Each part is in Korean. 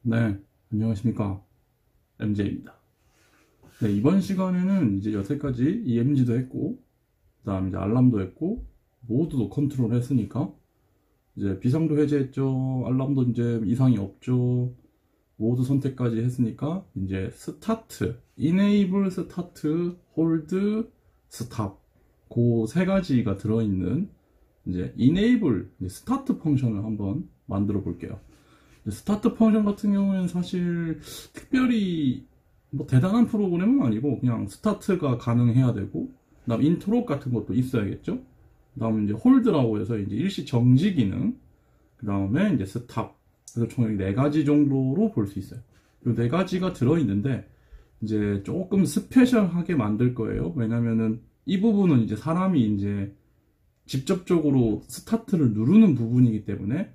네, 안녕하십니까. MJ입니다. 네, 이번 시간에는 이제 여태까지 EMG도 했고, 그 다음 이제 알람도 했고, 모두도 컨트롤 했으니까, 이제 비상도 해제했죠. 알람도 이제 이상이 없죠. 모두 선택까지 했으니까, 이제 스타트, enable 스타트, 홀드, 스탑. 그 세 가지가 들어있는 이제 enable, 스타트 펑션을 한번 만들어 볼게요. 스타트 펑션 같은 경우에는 사실 특별히 뭐 대단한 프로그램은 아니고 그냥 스타트가 가능해야 되고 그다음 인트로 같은 것도 있어야겠죠. 그다음 이제 홀드라고 해서 이제 일시 정지 기능, 그다음에 이제 스탑. 그래서 총 네 가지 정도로 볼 수 있어요. 이 네 가지가 들어 있는데 이제 조금 스페셜하게 만들 거예요. 왜냐면은 이 부분은 이제 사람이 이제 직접적으로 스타트를 누르는 부분이기 때문에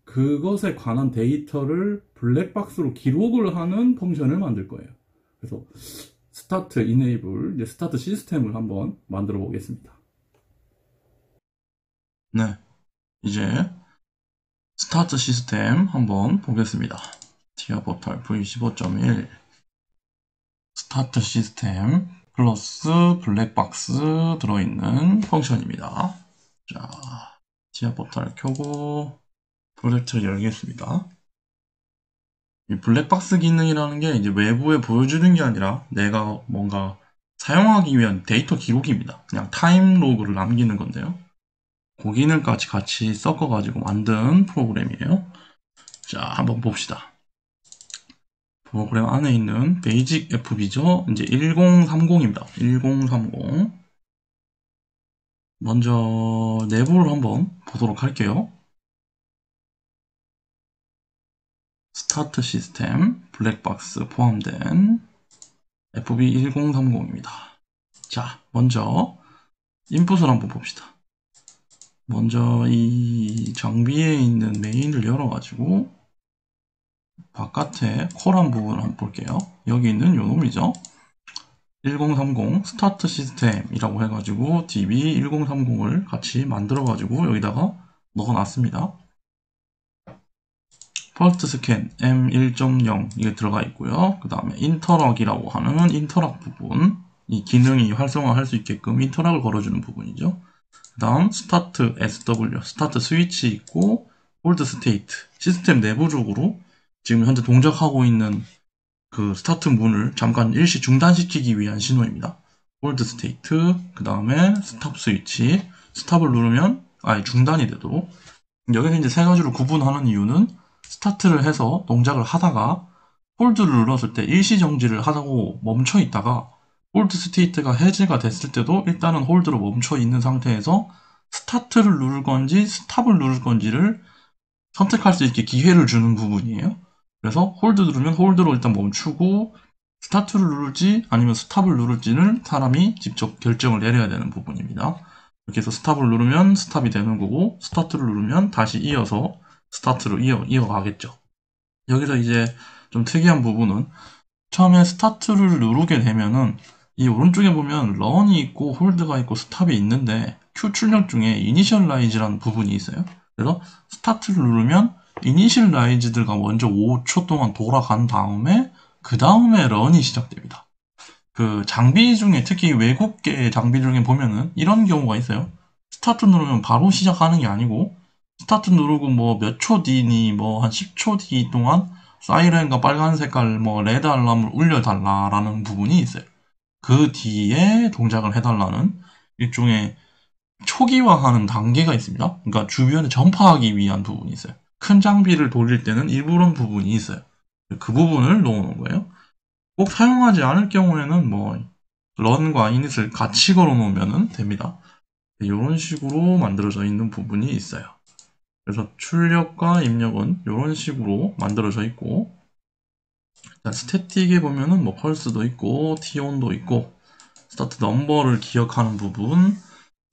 그것에 관한 데이터를 블랙박스로 기록을 하는 펑션을 만들 거예요. 그래서 스타트 이네이블, 이제 스타트 시스템을 한번 만들어 보겠습니다. 네, 이제 스타트 시스템 한번 보겠습니다. 티아 포탈 V15.1 스타트 시스템 플러스 블랙박스 들어있는 펑션입니다. 자, 티아 포탈 켜고 프로젝트를 열겠습니다. 이 블랙박스 기능이라는 게 이제 외부에 보여주는 게 아니라 내가 뭔가 사용하기 위한 데이터 기록입니다. 그냥 타임 로그를 남기는 건데요. 그 기능까지 같이 섞어가지고 만든 프로그램이에요. 자, 한번 봅시다. 프로그램 안에 있는 베이직 FB죠. 이제 1030입니다. 1030. 먼저 내부를 한번 보도록 할게요. 스타트 시스템, 블랙박스 포함된 FB1030입니다. 자, 먼저 인풋을 한번 봅시다. 먼저 이 장비에 있는 메인을 열어가지고 바깥에 콜한 부분을 한번 볼게요. 여기 있는 요 놈이죠. 1030 스타트 시스템이라고 해가지고 DB1030을 같이 만들어가지고 여기다가 넣어놨습니다. 퍼스트 스캔 M1.0 이게 들어가 있고요. 그 다음에 인터락이라고 하는 인터락 부분, 이 기능이 활성화할 수 있게끔 인터락을 걸어주는 부분이죠. 그 다음 스타트 SW, 스타트 스위치 있고 홀드 스테이트, 시스템 내부적으로 지금 현재 동작하고 있는 그 스타트 문을 잠깐 일시 중단시키기 위한 신호입니다. 홀드 스테이트, 그 다음에 스탑 스위치, 스탑을 누르면 아예 중단이 되도록. 여기서 이제 세 가지로 구분하는 이유는 스타트를 해서 동작을 하다가 홀드를 눌렀을 때 일시 정지를 하고 멈춰 있다가 홀드 스테이트가 해제가 됐을 때도 일단은 홀드로 멈춰 있는 상태에서 스타트를 누를 건지 스탑을 누를 건지를 선택할 수 있게 기회를 주는 부분이에요. 그래서 홀드 누르면 홀드로 일단 멈추고 스타트를 누를지 아니면 스탑을 누를지는 사람이 직접 결정을 내려야 되는 부분입니다. 이렇게 해서 스탑을 누르면 스탑이 되는 거고 스타트를 누르면 다시 이어서 스타트로 이어가겠죠. 여기서 이제 좀 특이한 부분은 처음에 스타트를 누르게 되면은 이 오른쪽에 보면 런이 있고 홀드가 있고 스탑이 있는데 Q 출력 중에 이니셜라이즈라는 부분이 있어요. 그래서 스타트를 누르면 이니셜라이즈드가 먼저 5초 동안 돌아간 다음에 그 다음에 런이 시작됩니다. 그 장비 중에 특히 외국계 장비 중에 보면은 이런 경우가 있어요. 스타트 누르면 바로 시작하는 게 아니고 스타트 누르고 뭐 몇 초 뒤니 뭐 한 10초 뒤 동안 사이렌과 빨간 색깔 뭐 레드 알람을 울려달라라는 부분이 있어요. 그 뒤에 동작을 해달라는 일종의 초기화하는 단계가 있습니다. 그러니까 주변에 전파하기 위한 부분이 있어요. 큰 장비를 돌릴 때는 이런 부분이 있어요. 그 부분을 넣어놓은 거예요. 꼭 사용하지 않을 경우에는 뭐 런과 이닛을 같이 걸어 놓으면 됩니다. 이런 식으로 만들어져 있는 부분이 있어요. 그래서 출력과 입력은 이런 식으로 만들어져 있고, 스태틱에 보면은 뭐 펄스도 있고 T온도 있고 스타트 넘버를 기억하는 부분,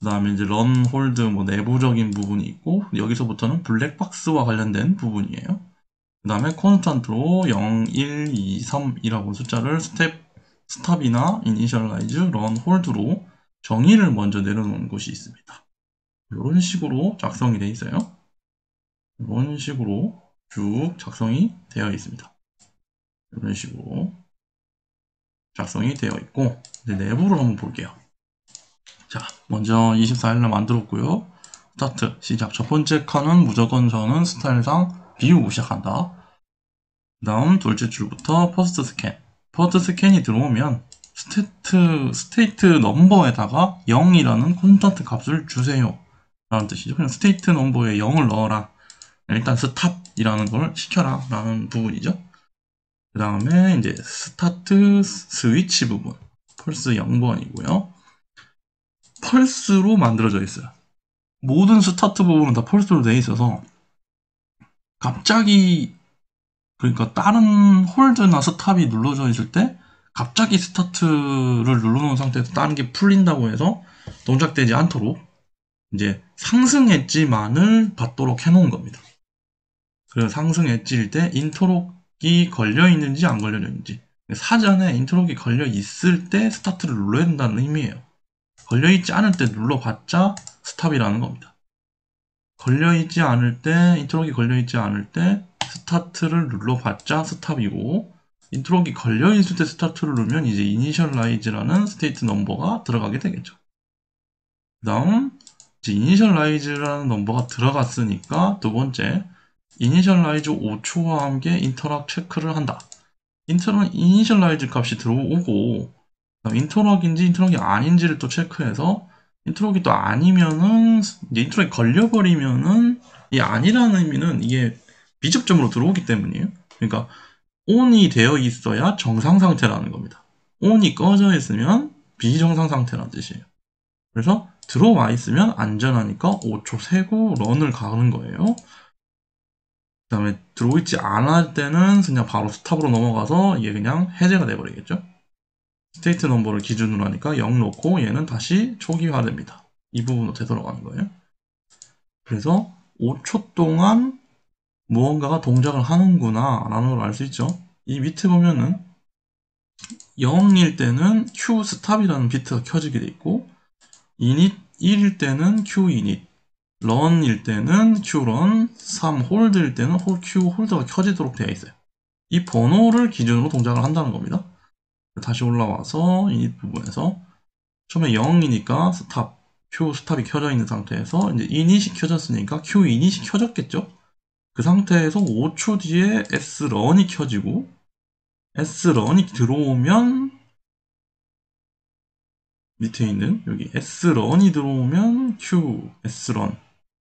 그 다음에 이제 런 홀드 뭐 내부적인 부분이 있고 여기서부터는 블랙박스와 관련된 부분이에요. 그 다음에 콘스탄트로 0, 1, 2, 3이라고 숫자를 스탑이나 이니셜라이즈, 런, 홀드로 정의를 먼저 내려놓은 곳이 있습니다. 이런 식으로 작성이 되어 있어요. 이런 식으로 쭉 작성이 되어 있습니다. 이런 식으로 작성이 되어 있고, 이제 내부를 한번 볼게요. 자, 먼저 24일날 만들었고요. 스타트, 시작. 첫 번째 칸은 무조건 저는 스타일상 비우고 시작한다. 그 다음 둘째 줄부터 퍼스트 스캔. 퍼스트 스캔이 들어오면 스테이트 넘버에다가 0이라는 콘스턴트 값을 주세요 라는 뜻이죠. 그냥 스테이트 넘버에 0을 넣어라. 일단 스탑이라는 걸 시켜라 라는 부분이죠. 그 다음에 이제 스타트 스위치 부분, 펄스 0번이고요. 펄스로 만들어져 있어요. 모든 스타트 부분은 다 펄스로 되어 있어서 갑자기, 그러니까 다른 홀드나 스탑이 눌러져 있을 때 갑자기 스타트를 눌러놓은 상태에서 다른 게 풀린다고 해서 동작되지 않도록 이제 상승 엣지만을 받도록 해놓은 겁니다. 그래서 상승 엣지일 때 인터록이 걸려있는지 안 걸려있는지, 사전에 인터록이 걸려있을 때 스타트를 눌러야 된다는 의미예요. 걸려있지 않을 때 눌러봤자 스탑이라는 겁니다. 걸려있지 않을 때, 인터록이 걸려있지 않을 때 스타트를 눌러봤자 스탑이고, 인터록이 걸려있을 때 스타트를 누르면 이제 이니셜라이즈라는 스테이트 넘버가 들어가게 되겠죠. 그 다음 이제 이니셜라이즈라는 넘버가 들어갔으니까 두 번째, 이니셜라이즈 5초와 함께 인터락 체크를 한다. 이니셜라이즈 값이 들어오고, 인터락인지 인터락이 아닌지를 또 체크해서, 인터락이 또 아니면은, 이제 인터락이 걸려버리면은, 이 아니라는 의미는 이게 비접점으로 들어오기 때문이에요. 그러니까, ON이 되어 있어야 정상 상태라는 겁니다. ON이 꺼져 있으면 비정상 상태라는 뜻이에요. 그래서 들어와 있으면 안전하니까 5초 세고 런을 가는 거예요. 그 다음에 들어있지 않을 때는 그냥 바로 스탑으로 넘어가서 이게 그냥 해제가 돼버리겠죠. 스테이트 넘버를 기준으로 하니까 0 놓고 얘는 다시 초기화됩니다. 이 부분으로 되돌아가는 거예요. 그래서 5초 동안 무언가가 동작을 하는구나 라는 걸 알 수 있죠. 이 밑에 보면은 0일 때는 Q 스탑이라는 비트가 켜지게 돼 있고, init 1일 때는 Q init, run일 때는 Q run, 3 hold일 때는 Q 홀드가 켜지도록 되어 있어요. 이 번호를 기준으로 동작을 한다는 겁니다. 다시 올라와서 init 부분에서 처음에 0이니까 스탑, Q 스탑이 켜져 있는 상태에서 이제 init이 켜졌으니까 Q init이 켜졌겠죠. 그 상태에서 5초 뒤에 S run이 켜지고, S run이 들어오면 밑에 있는 여기 S런이 들어오면 Q, S런,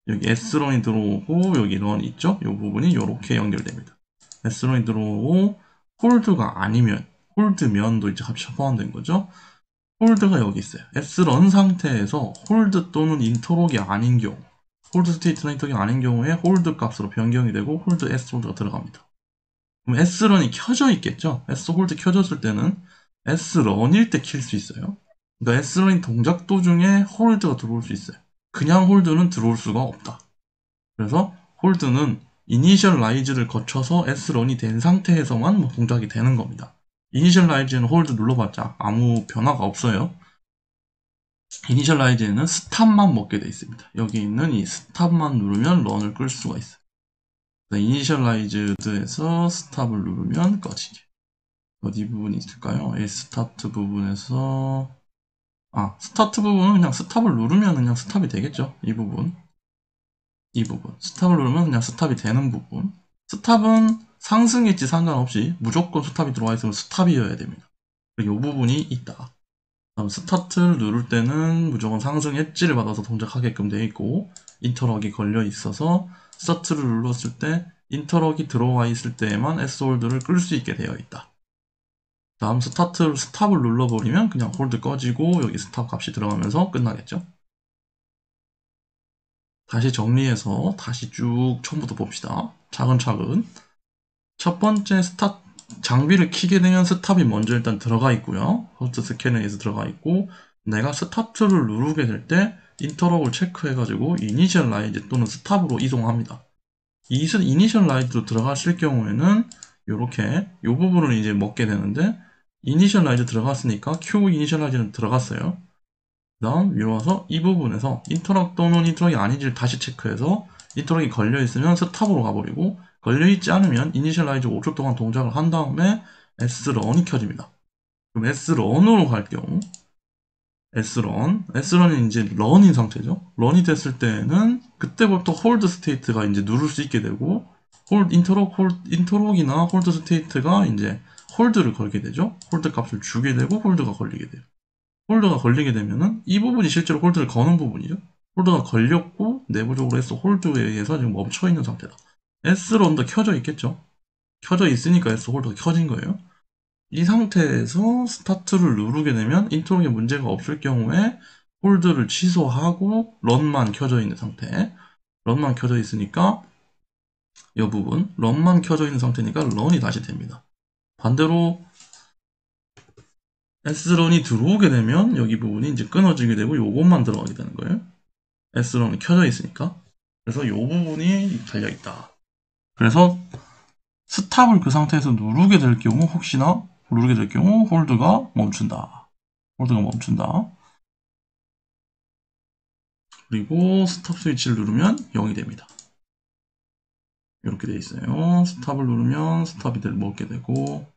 여기 S런이 들어오고 여기 런 있죠? 이 부분이 이렇게 연결됩니다. S런이 들어오고 홀드가 아니면, 홀드면도 이제 같이 포함된 거죠. 홀드가 여기 있어요. S런 상태에서 홀드 또는 인터록이 아닌 경우, 홀드 스테이트나 인터록이 아닌 경우에 홀드 값으로 변경이 되고 홀드 S 홀드가 들어갑니다. 그럼 S런이 켜져 있겠죠? S 홀드 켜졌을 때는 S런일 때 킬 수 있어요. 그러니까 S런 동작 도중에 홀드가 들어올 수 있어요. 그냥 홀드는 들어올 수가 없다. 그래서 홀드는 이니셜라이즈를 거쳐서 S런이 된 상태에서만 뭐 동작이 되는 겁니다. 이니셜라이즈는 홀드 눌러봤자 아무 변화가 없어요. 이니셜라이즈에는 스탑만 먹게 돼 있습니다. 여기 있는 이 스탑만 누르면 런을 끌 수가 있어요. 이니셜라이즈드에서 스탑을 누르면 꺼지게. 어디 부분이 있을까요? 이 스타트 부분에서, 스타트 부분은 그냥 스탑을 누르면 그냥 스탑이 되겠죠. 이 부분. 스탑을 누르면 그냥 스탑이 되는 부분. 스탑은 상승 엣지 상관없이 무조건 스탑이 들어와 있으면 스탑이어야 됩니다. 이 부분이 있다. 다음 스타트를 누를 때는 무조건 상승 엣지를 받아서 동작하게끔 되어 있고, 인터럭이 걸려 있어서 스타트를 눌렀을 때 인터럭이 들어와 있을 때에만 S홀드를 끌 수 있게 되어 있다. 다음 스탑을 눌러버리면 그냥 홀드 꺼지고 여기 스탑 값이 들어가면서 끝나겠죠. 다시 정리해서 다시 쭉 처음부터 봅시다. 차근차근. 첫 번째 장비를 켜게 되면 스탑이 먼저 일단 들어가 있고요. 호스트 스캐너에서 들어가 있고, 내가 스타트를 누르게 될 때 인터럭을 체크해가지고 이니셜라이즈 또는 스탑으로 이동합니다. 이 이니셜라이즈로 들어갔을 경우에는 이렇게 이 부분을 이제 먹게 되는데, 이니셜라이즈 들어갔으니까 Q 이니셜라이즈는 들어갔어요. 그 다음 위로 와서 이 부분에서 인터럭 또는 인터럭이 아닌지를 다시 체크해서 인터럭이 걸려있으면 스탑으로 가버리고, 걸려있지 않으면 이니셜라이즈 5초 동안 동작을 한 다음에 srun이 켜집니다. 그럼 srun으로 갈 경우 srun이 이제 run인 상태죠. run이 됐을 때는 그때부터 hold state가 이제 누를 수 있게 되고 인터록이나 hold state가 이제 홀드를 걸게 되죠. 홀드 값을 주게 되고 홀드가 걸리게 돼요. 홀드가 걸리게 되면은 이 부분이 실제로 홀드를 거는 부분이죠. 홀드가 걸렸고 내부적으로 S 홀드에 의해서 지금 멈춰 있는 상태다. S런도 켜져 있겠죠. 켜져 있으니까 S 홀드가 켜진 거예요. 이 상태에서 스타트를 누르게 되면 인터록에 문제가 없을 경우에 홀드를 취소하고 런만 켜져 있는 상태. 런만 켜져 있으니까 이 부분 런만 켜져 있는 상태니까 런이 다시 됩니다. 반대로 S런이 들어오게 되면 여기 부분이 이제 끊어지게 되고 요것만 들어가게 되는 거예요. S런이 켜져 있으니까. 그래서 이 부분이 달려 있다. 그래서 스탑을 그 상태에서 누르게 될 경우 혹시나 누르게 될 경우 홀드가 멈춘다. 홀드가 멈춘다. 그리고 스탑 스위치를 누르면 0이 됩니다. 이렇게 돼 있어요. 스탑을 누르면 스탑이 먹게 되고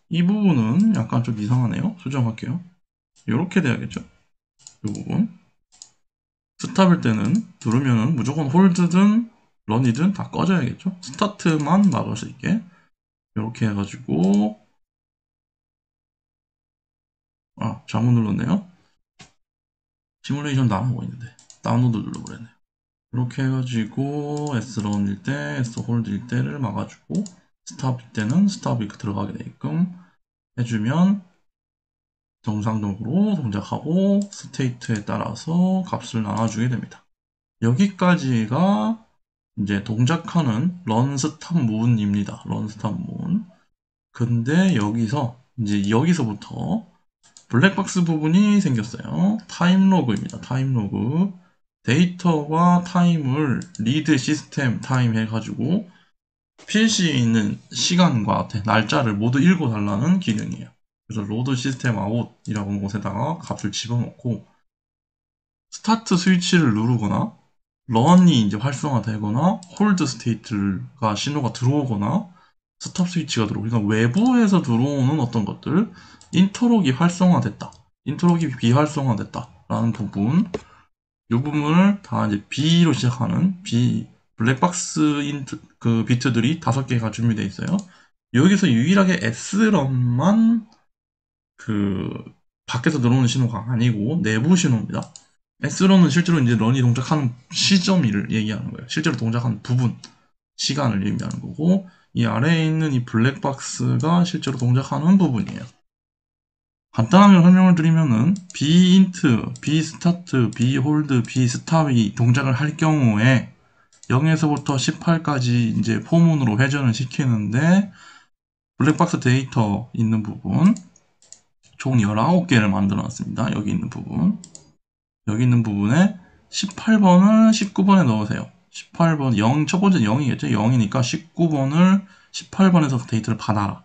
이 부분은 약간 좀 이상하네요. 수정할게요. 이렇게 돼야겠죠. 이 부분. 스탑일 때는 누르면은 무조건 홀드든 런이든 다 꺼져야겠죠. 스타트만 막을 수 있게 이렇게 해가지고 잘못 눌렀네요. 시뮬레이션도 안 하고 있는데 다운로드 눌러버렸네요. 이렇게 해가지고 S런일 때 S홀드일 때를 막아주고 스탑일 때는 스탑이 들어가게 되게끔 해주면 정상적으로 동작하고 스테이트에 따라서 값을 나눠주게 됩니다. 여기까지가 이제 동작하는 런 스탑 문입니다. 런 스탑 문. 근데 여기서부터 블랙박스 부분이 생겼어요. 타임 로그입니다. 타임 로그. 데이터와 타임을 리드 시스템 타임 해가지고 필시에 있는 시간과 날짜를 모두 읽어달라는 기능이에요. 그래서 로드 시스템 아웃이라고 하는 곳에다가 값을 집어넣고 스타트 스위치를 누르거나 런이 이제 활성화되거나 홀드 스테이트가 신호가 들어오거나 스톱 스위치가 들어오고 그러니까 외부에서 들어오는 어떤 것들 인터록이 활성화됐다. 인터록이 비활성화됐다. 라는 부분 이 부분을 다 이제 B로 시작하는 블랙박스 그 비트들이 5개가 준비되어 있어요. 여기서 유일하게 S런만 그 밖에서 들어오는 신호가 아니고 내부 신호입니다. S런은 실제로 이제 런이 동작하는 시점을 얘기하는 거예요. 실제로 동작하는 부분, 시간을 얘기하는 거고 이 아래에 있는 이 블랙박스가 실제로 동작하는 부분이에요. 간단하게 설명을 드리면은 B인트, B스타트, B홀드, B스탑이 동작을 할 경우에 0에서부터 18까지 이제 포문으로 회전을 시키는데 블랙박스 데이터 있는 부분 총 19개를 만들어 놨습니다. 여기 있는 부분. 여기 있는 부분에 18번을 19번에 넣으세요. 18번, 첫 번째 0이겠죠? 0이니까 19번을 18번에서 데이터를 받아라.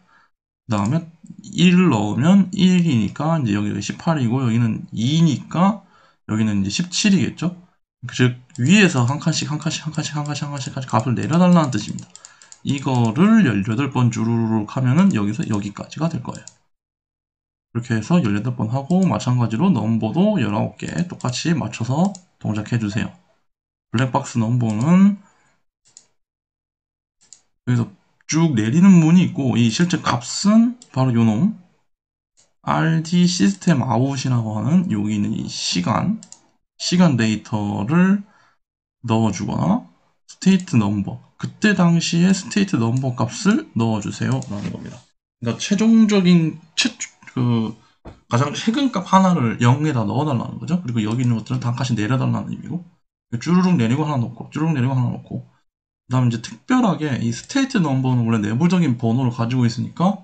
그 다음에 1을 넣으면 1이니까 이제 여기가 18이고 여기는 2니까 여기는 이제 17이겠죠? 즉 위에서 한 칸씩 값을 내려달라는 뜻입니다. 이거를 18번 주르륵 하면은 여기서 여기까지가 될 거예요. 이렇게 해서 18번 하고 마찬가지로 넘버도 19개 똑같이 맞춰서 동작해 주세요. 블랙박스 넘버는 여기서 쭉 내리는 문이 있고 이 실제 값은 바로 요놈 RD 시스템 아웃이라고 하는 여기 있는 이 시간 데이터를 넣어주거나 스테이트 넘버 그때 당시에 스테이트 넘버 값을 넣어주세요 라는 겁니다. 그러니까 최종적인 가장 최근 값 하나를 0에다 넣어달라는 거죠. 그리고 여기 있는 것들은 다 값이 내려달라는 의미고 쭈루룩 내리고 하나 넣고 쭈루룩 내리고 하나 넣고 그 다음에 이제 특별하게 이 스테이트 넘버는 원래 내부적인 번호를 가지고 있으니까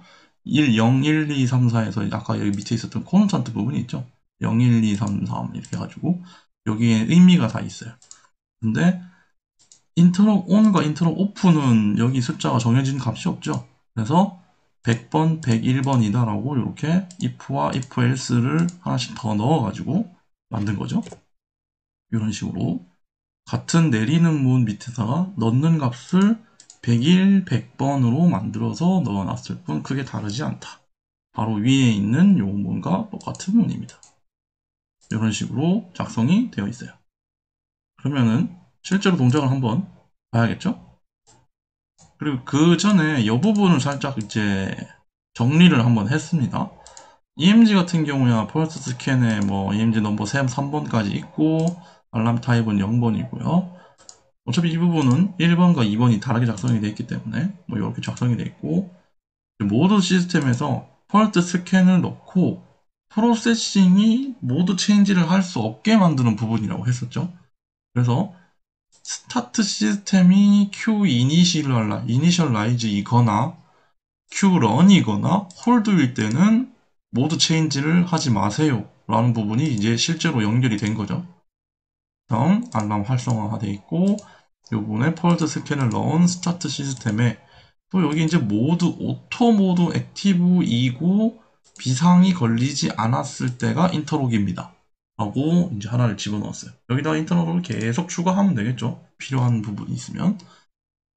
1, 0, 1, 2, 3, 4에서 아까 여기 밑에 있었던 콘스탄트 부분이 있죠. 0, 1, 2, 3, 4 이렇게 해가지고 여기에 의미가 다 있어요. 근데 인터럽 ON과 인터럽 OFF는 여기 숫자가 정해진 값이 없죠. 그래서 100번, 101번이다 라고 이렇게 if와 if else를 하나씩 더 넣어가지고 만든 거죠. 이런 식으로 같은 내리는 문 밑에다가 넣는 값을 100일 100번으로 만들어서 넣어놨을 뿐 크게 다르지 않다. 바로 위에 있는 요문과 똑같은 문입니다. 이런 식으로 작성이 되어 있어요. 그러면은 실제로 동작을 한번 봐야겠죠? 그리고 그 전에 이 부분을 살짝 이제 정리를 한번 했습니다. EMG 같은 경우야 펄스 스캔에 뭐 EMG 넘버 3번까지 있고 알람 타입은 0번이고요. 어차피 이 부분은 1번과 2번이 다르게 작성이 되어 있기 때문에 뭐 이렇게 작성이 되어 있고 모드 시스템에서 펄스 스캔을 넣고 프로세싱이 모드 체인지를 할 수 없게 만드는 부분이라고 했었죠. 그래서 스타트 시스템이 Q 이니셜라이즈이거나 Q 런이거나 홀드일 때는 모드 체인지를 하지 마세요 라는 부분이 이제 실제로 연결이 된 거죠. 다음 알람 활성화가 되어 있고 요번에 펄스 스캔을 넣은 스타트 시스템에 또 여기 이제 모드 오토 모드 액티브이고 비상이 걸리지 않았을 때가 인터록입니다. 라고 이제 하나를 집어넣었어요. 여기다가 인터록을 계속 추가하면 되겠죠. 필요한 부분이 있으면.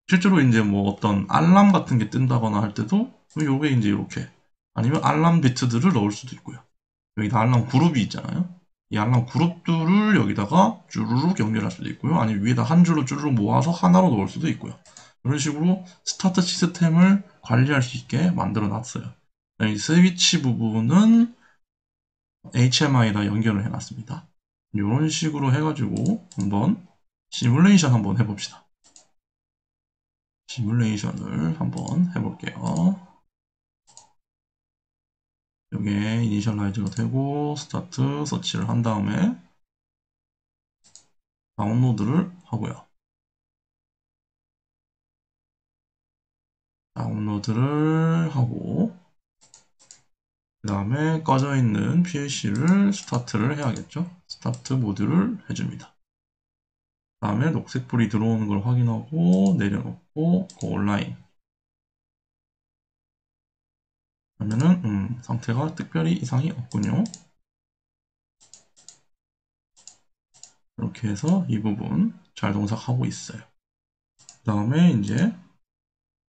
실제로 이제 뭐 어떤 알람 같은 게 뜬다거나 할 때도 요게 이제 이렇게 아니면 알람 비트들을 넣을 수도 있고요. 여기다 알람 그룹이 있잖아요. 이 알람 그룹들을 여기다가 쭈루룩 연결할 수도 있고요. 아니면 위에다 한 줄로 쭈루룩 모아서 하나로 넣을 수도 있고요. 이런 식으로 스타트 시스템을 관리할 수 있게 만들어 놨어요. 이 스위치 부분은 HMI에다 연결을 해놨습니다. 이런 식으로 해가지고 한번 시뮬레이션 한번 해봅시다. 시뮬레이션을 한번 해볼게요. 여기에 이니셜라이즈가 되고 스타트 서치를 한 다음에 다운로드를 하고요. 다운로드를 하고 그 다음에 꺼져 있는 PLC를 스타트를 해야겠죠. 스타트 모드를 해줍니다. 그 다음에 녹색 불이 들어오는 걸 확인하고 내려놓고 온라인 하면은 상태가 특별히 이상이 없군요. 이렇게 해서 이 부분 잘 동작하고 있어요. 그 다음에 이제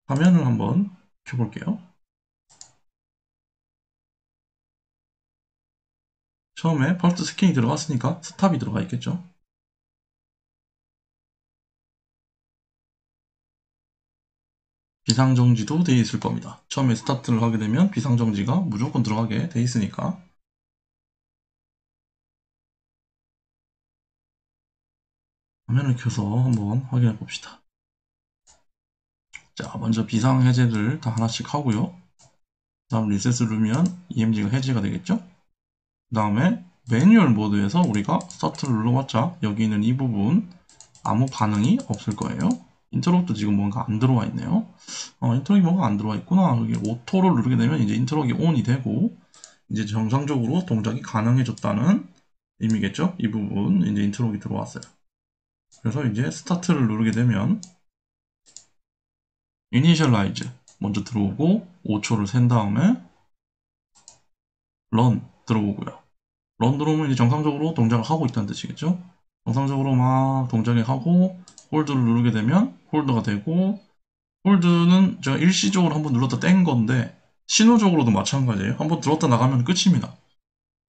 화면을 한번 켜볼게요. 처음에 펄스 스캔이 들어갔으니까 스탑이 들어가 있겠죠. 비상정지도 되어 있을 겁니다. 처음에 스타트를 하게 되면 비상정지가 무조건 들어가게 되어 있으니까. 화면을 켜서 한번 확인해 봅시다. 자, 먼저 비상 해제를 다 하나씩 하고요. 다음 리셋을 누르면 EMG가 해제가 되겠죠. 그 다음에 매뉴얼 모드에서 우리가 스타트를 눌러봤자 여기 있는 이 부분 아무 반응이 없을 거예요. 인터럭도 지금 뭔가 안 들어와 있네요. 인터럭이 뭔가 안 들어와 있구나. 여기 오토를 누르게 되면 이제 인터럭이 온이 되고 이제 정상적으로 동작이 가능해졌다는 의미겠죠. 이 부분 이제 인터럭이 들어왔어요. 그래서 이제 스타트를 누르게 되면 이니셜라이즈 먼저 들어오고 5초를 센 다음에 런 들어오고요. 런 들어오면 이제 정상적으로 동작을 하고 있다는 뜻이겠죠. 정상적으로 막 동작을 하고 홀드를 누르게 되면 홀드가 되고 홀드는 제가 일시적으로 한번 눌렀다 뗀 건데 신호적으로도 마찬가지예요. 한번 들었다 나가면 끝입니다.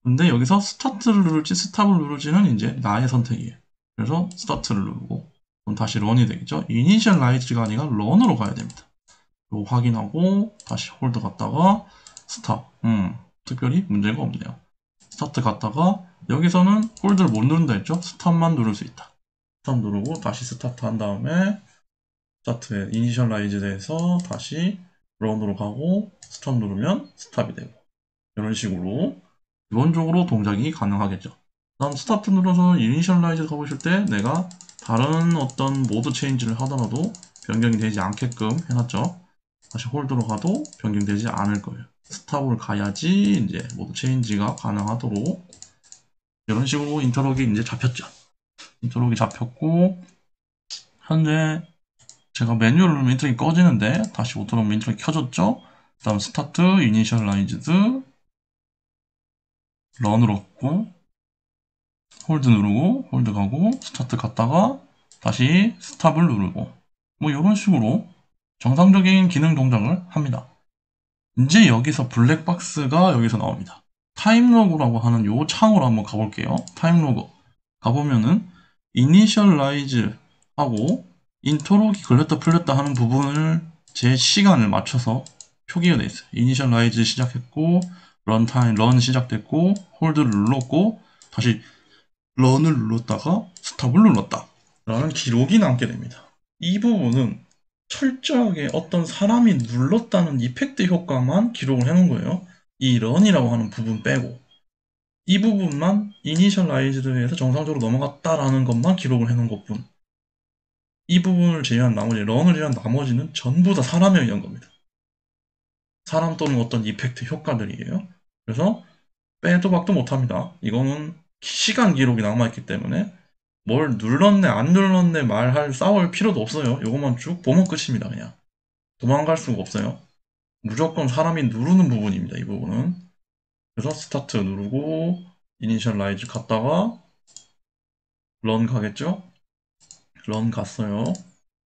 근데 여기서 스타트를 누를지 스탑을 누를지는 이제 나의 선택이에요. 그래서 스타트를 누르고 그럼 다시 런이 되겠죠. 이니셜라이즈가 아니라 런으로 가야 됩니다. 이거 확인하고 다시 홀드 갔다가 스탑. 특별히 문제가 없네요. 스타트 갔다가 여기서는 홀드를 못 누른다 했죠. 스탑만 누를 수 있다. 스탑 누르고 다시 스타트 한 다음에 스타트에 이니셜라이즈 돼서 다시 런으로 가고 스탑 누르면 스탑이 되고 이런 식으로 기본적으로 동작이 가능하겠죠. 다음 스타트 눌러서 이니셜라이즈 가보실 때 내가 다른 어떤 모드 체인지를 하더라도 변경이 되지 않게끔 해놨죠. 다시 홀드로 가도 변경되지 않을 거예요. 스탑을 가야지 이제 모드 체인지가 가능하도록 이런 식으로 인터럭이 이제 잡혔죠. 인터럭이 잡혔고 현재 제가 매뉴얼 누르면 인터럭이 꺼지는데 다시 오토 누르면 인터럭이 켜졌죠. 그 다음 스타트, 이니셜라이즈드, 런으로 갔고 홀드 누르고 홀드 가고 스타트 갔다가 다시 스탑을 누르고 뭐 이런 식으로 정상적인 기능 동작을 합니다. 이제 여기서 블랙박스가 여기서 나옵니다. 타임로그라고 하는 요 창으로 한번 가볼게요. 타임로그 가보면은 이니셜라이즈 하고 인터록이 걸렸다 풀렸다 하는 부분을 제 시간을 맞춰서 표기가 되어 있어요. 이니셜라이즈 시작했고 런타임 런 시작됐고 홀드를 눌렀고 다시 런을 눌렀다가 스탑을 눌렀다 라는 기록이 남게 됩니다. 이 부분은 철저하게 어떤 사람이 눌렀다는 이펙트 효과만 기록을 해놓은 거예요. 이 런이라고 하는 부분 빼고 이 부분만 이니셜라이즈드에서 정상적으로 넘어갔다라는 것만 기록을 해놓은 것뿐. 이 부분을 제외한 나머지 런을 제외한 나머지는 전부 다 사람에 의한 겁니다. 사람 또는 어떤 이펙트 효과들이에요. 그래서 빼도 박도 못합니다. 이거는 시간 기록이 남아있기 때문에 뭘 눌렀네 안 눌렀네 말할 싸울 필요도 없어요. 이것만 쭉 보면 끝입니다. 그냥 도망갈 수가 없어요. 무조건 사람이 누르는 부분입니다. 이 부분은. 그래서 스타트 누르고 이니셜라이즈 갔다가 런 가겠죠? 런 갔어요.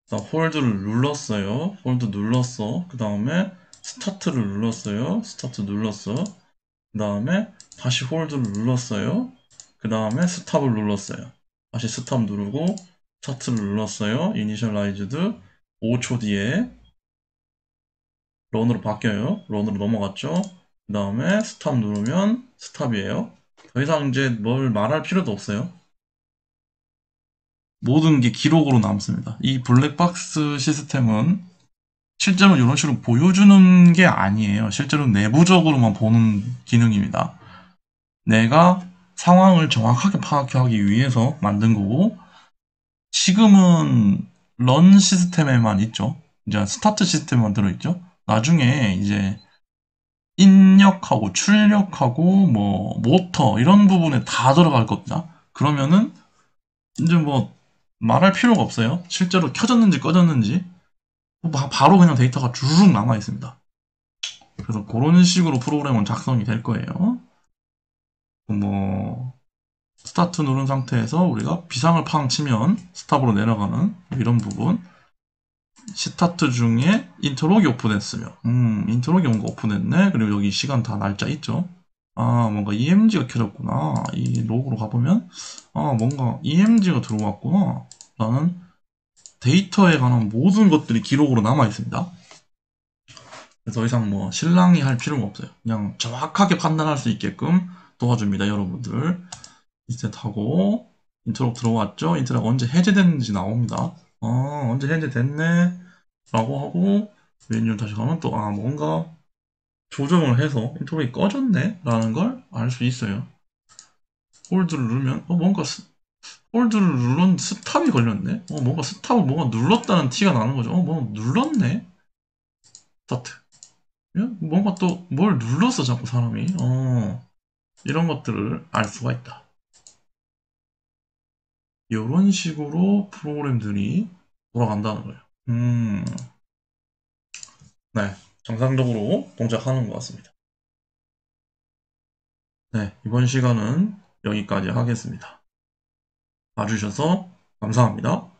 그다음 홀드를 눌렀어요. 홀드 눌렀어. 그 다음에 스타트를 눌렀어요. 스타트 눌렀어. 그 다음에 다시 홀드를 눌렀어요. 그 다음에 스탑을 눌렀어요. 다시 스탑 누르고 스타트를 눌렀어요. 이니셜라이즈드 5초 뒤에 런으로 바뀌어요. 런으로 넘어갔죠. 그 다음에 스탑 누르면 스탑이에요. 더 이상 이제 뭘 말할 필요도 없어요. 모든 게 기록으로 남습니다. 이 블랙박스 시스템은 실제로 이런 식으로 보여주는 게 아니에요. 실제로 내부적으로만 보는 기능입니다. 내가 상황을 정확하게 파악하기 위해서 만든 거고, 지금은 런 시스템에만 있죠. 이제 스타트 시스템만 들어있죠. 나중에 이제 입력하고 출력하고 뭐 모터 이런 부분에 다 들어갈 겁니다. 그러면은 이제 뭐 말할 필요가 없어요. 실제로 켜졌는지 꺼졌는지 바로 그냥 데이터가 주르륵 남아 있습니다. 그래서 그런 식으로 프로그램은 작성이 될 거예요. 뭐 스타트 누른 상태에서 우리가 비상을 팡 치면 스탑으로 내려가는 이런 부분. 스타트 중에 인터록이 오픈했으며 인터록이 뭔가 오픈했네. 그리고 여기 시간 다 날짜 있죠. 아 뭔가 EMG가 켜졌구나. 이 로그로 가보면 아 뭔가 EMG가 들어왔구나 라는 데이터에 관한 모든 것들이 기록으로 남아 있습니다. 더 이상 뭐 실랑이 할 필요가 없어요. 그냥 정확하게 판단할 수 있게끔 도와줍니다. 여러분들 리셋하고 인터록 들어왔죠. 인터록 언제 해제됐는지 나옵니다. 언제 해제됐네 라고 하고 메뉴를 다시 가면 또 뭔가 조정을 해서 인터록이 꺼졌네 라는 걸 알 수 있어요. 홀드를 누르면 뭔가 홀드를 눌렀는데 스탑이 걸렸네. 뭔가 스탑을 뭔가 눌렀다는 티가 나는 거죠. 뭔가 눌렀네. 스타트. 뭔가 또 뭘 눌렀어 자꾸 사람이. 이런 것들을 알 수가 있다. 이런 식으로 프로그램들이 돌아간다는 거예요. 네, 정상적으로 동작하는 것 같습니다. 네, 이번 시간은 여기까지 하겠습니다. 봐주셔서 감사합니다.